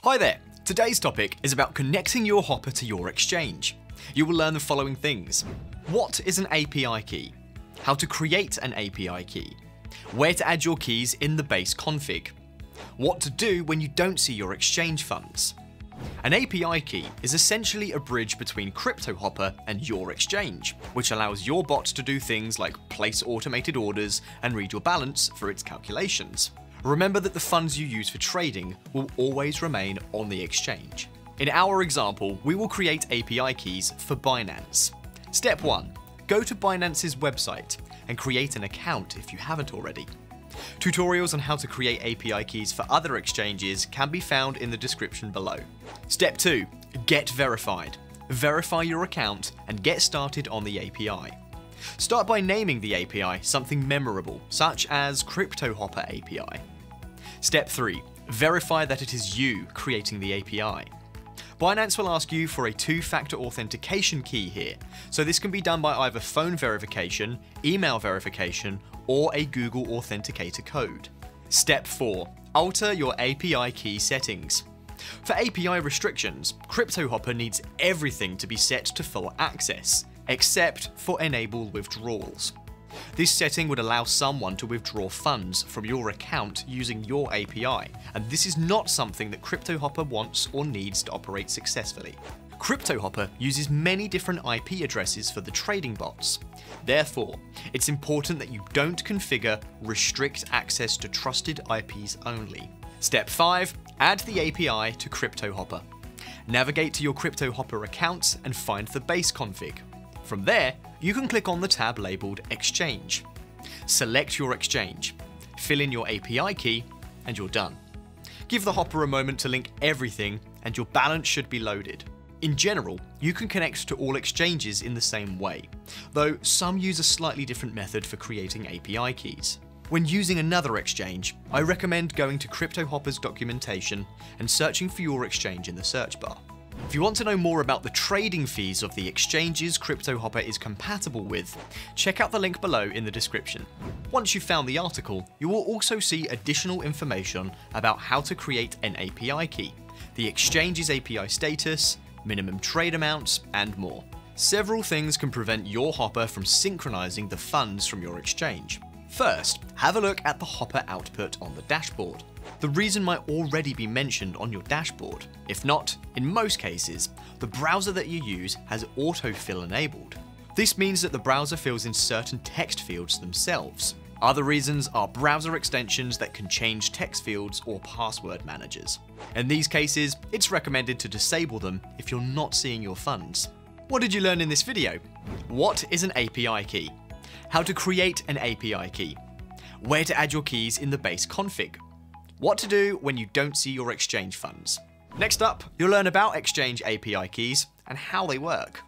Hi there, today's topic is about connecting your hopper to your exchange. You will learn the following things. What is an API key? How to create an API key? Where to add your keys in the base config? What to do when you don't see your exchange funds? An API key is essentially a bridge between Cryptohopper and your exchange, which allows your bot to do things like place automated orders and read your balance for its calculations. Remember that the funds you use for trading will always remain on the exchange. In our example, we will create API keys for Binance. Step 1. Go to Binance's website and create an account if you haven't already. Tutorials on how to create API keys for other exchanges can be found in the description below. Step 2. Get verified. Verify your account and get started on the API. Start by naming the API something memorable, such as Cryptohopper API. Step 3. Verify that it is you creating the API. Binance will ask you for a two-factor authentication key here, so this can be done by either phone verification, email verification, or a Google Authenticator code. Step 4. Alter your API key settings. For API restrictions, Cryptohopper needs everything to be set to full access, except for enable withdrawals. This setting would allow someone to withdraw funds from your account using your API, and this is not something that Cryptohopper wants or needs to operate successfully. Cryptohopper uses many different IP addresses for the trading bots. Therefore, it's important that you don't configure restrict access to trusted IPs only. Step 5. Add the API to Cryptohopper. Navigate to your Cryptohopper account and find the base config. From there, you can click on the tab labeled Exchange. Select your exchange, fill in your API key, and you're done. Give the hopper a moment to link everything, and your balance should be loaded. In general, you can connect to all exchanges in the same way, though some use a slightly different method for creating API keys. When using another exchange, I recommend going to Cryptohopper's documentation and searching for your exchange in the search bar. If you want to know more about the trading fees of the exchanges Cryptohopper is compatible with, check out the link below in the description. Once you've found the article, you will also see additional information about how to create an API key, the exchange's API status, minimum trade amounts, and more. Several things can prevent your hopper from synchronizing the funds from your exchange. First, have a look at the hopper output on the dashboard. The reason might already be mentioned on your dashboard. If not, in most cases, the browser that you use has autofill enabled. This means that the browser fills in certain text fields themselves. Other reasons are browser extensions that can change text fields or password managers. In these cases, it's recommended to disable them if you're not seeing your funds. What did you learn in this video? What is an API key? How to create an API key? Where to add your keys in the base config? What to do when you don't see your exchange funds. Next up, you'll learn about exchange API keys and how they work.